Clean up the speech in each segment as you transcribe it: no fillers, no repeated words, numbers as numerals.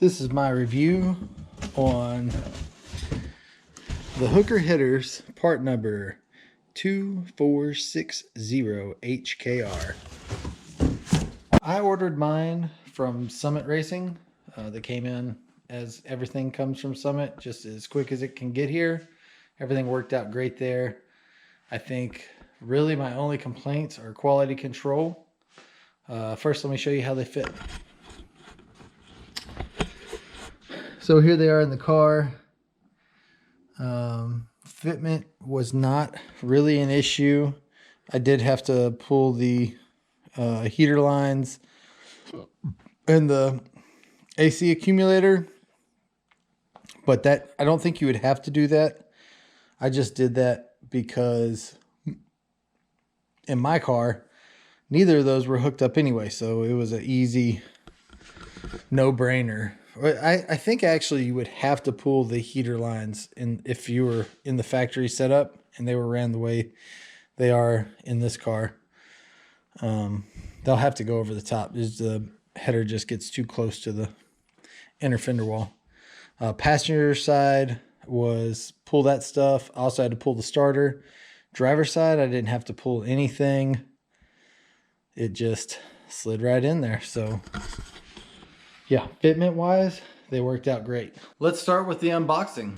This is my review on the Hooker headers, part number 2460HKR. I ordered mine from Summit Racing. They came in as everything comes from Summit, just as quick as it can get here. Everything worked out great there. I think really my only complaints are quality control. First, let me show you how they fit. So here they are in the car. Fitment was not really an issue. I did have to pull the heater lines and the AC accumulator, but that I don't think you would have to do that. I just did that because in my car, neither of those were hooked up anyway, so it was an easy no-brainer. I think actually you would have to pull the heater lines if you were in the factory setup and they were ran the way they are in this car. They'll have to go over the top. The header just gets too close to the inner fender wall. Passenger side was pull that stuff. I also had to pull the starter. Driver side, I didn't have to pull anything. It just slid right in there. So yeah, fitment wise, they worked out great. Let's start with the unboxing.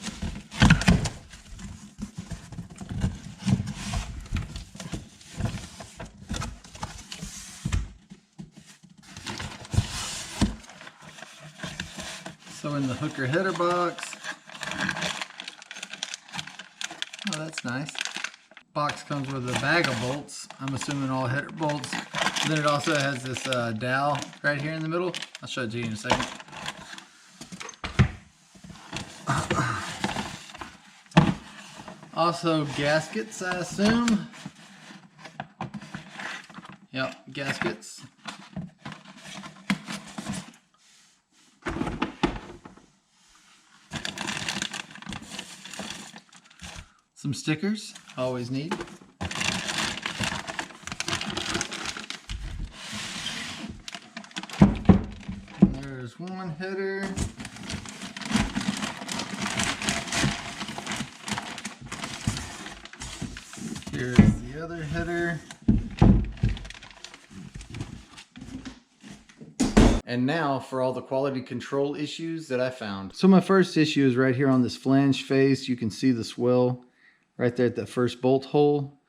So in the Hooker header box, oh, that's nice. Box comes with a bag of bolts. I'm assuming all header bolts. Then it also has this dowel right here in the middle. I'll show it to you in a second. Also gaskets, I assume. Yep, gaskets. Some stickers, always need. And there's one header. Here's the other header. And now for all the quality control issues that I found. So my first issue is right here on this flange face. You can see the swell right there at that first bolt hole.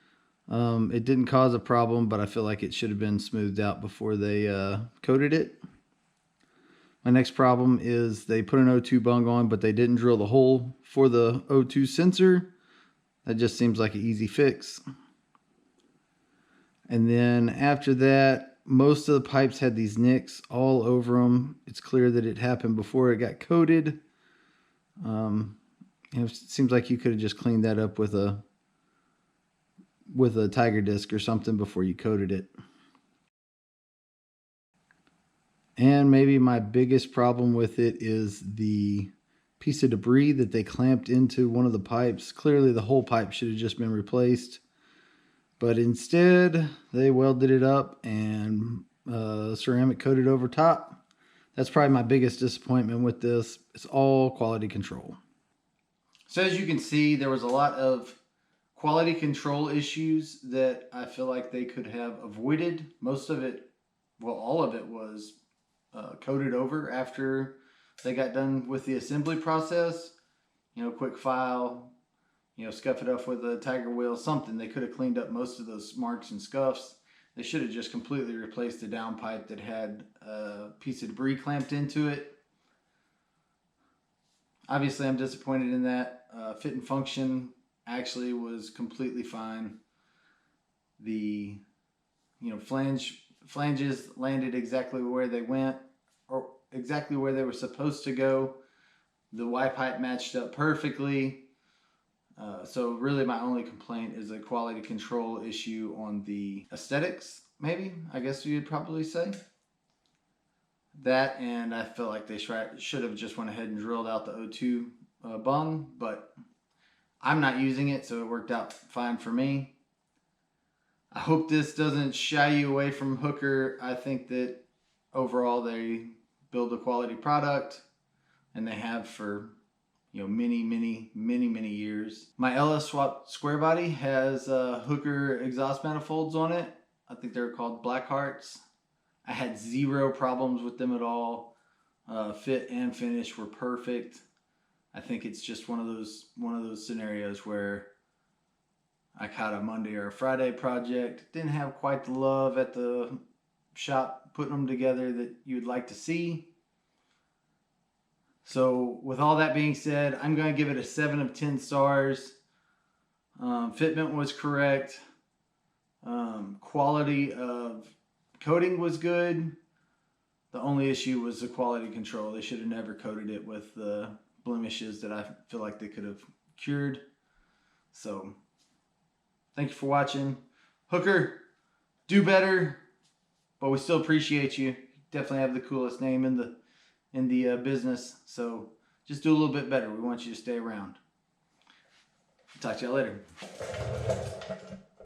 It didn't cause a problem, but I feel like it should have been smoothed out before they coated it. My next problem is they put an O2 bung on, but they didn't drill the hole for the O2 sensor. That just seems like an easy fix. And then after that, most of the pipes had these nicks all over them. It's clear that it happened before it got coated. It seems like you could have just cleaned that up with a tiger disc or something before you coated it. And maybe my biggest problem with it is the piece of debris that they clamped into one of the pipes. Clearly the whole pipe should have just been replaced, but instead they welded it up and ceramic coated over top. That's probably my biggest disappointment with this. It's all quality control. So as you can see, there was a lot of quality control issues that I feel like they could have avoided. Most of it, well, all of it was coated over after they got done with the assembly process. You know, quick file, you know, scuff it up with a tiger wheel, something. They could have cleaned up most of those marks and scuffs. They should have just completely replaced the downpipe that had a piece of debris clamped into it. Obviously, I'm disappointed in that. Fit and function actually was completely fine. The flanges landed exactly where they went, or exactly where they were supposed to go. The Y pipe matched up perfectly. So really my only complaint is a quality control issue on the aesthetics, maybe, I guess you'd probably say. That, and I feel like they should have just went ahead and drilled out the O2 bung, but I'm not using it, so it worked out fine for me. I hope this doesn't shy you away from Hooker. I think that overall they build a quality product. and they have for many years. My LS Swap square body has Hooker exhaust manifolds on it. I think they're called Blackhearts. I had zero problems with them at all. Fit and finish were perfect. I think it's just one of those scenarios where I caught a Monday or a Friday project, didn't have quite the love at the shop putting them together that you'd like to see. So with all that being said, I'm going to give it a 7 of 10 stars. Fitment was correct. Quality of coating was good. The only issue was the quality control. They should have never coated it with the blemishes that I feel like they could have cured. So thank you for watching. Hooker, do better, but we still appreciate you. You definitely have the coolest name in the business. So just do a little bit better. We want you to stay around. Talk to y'all later.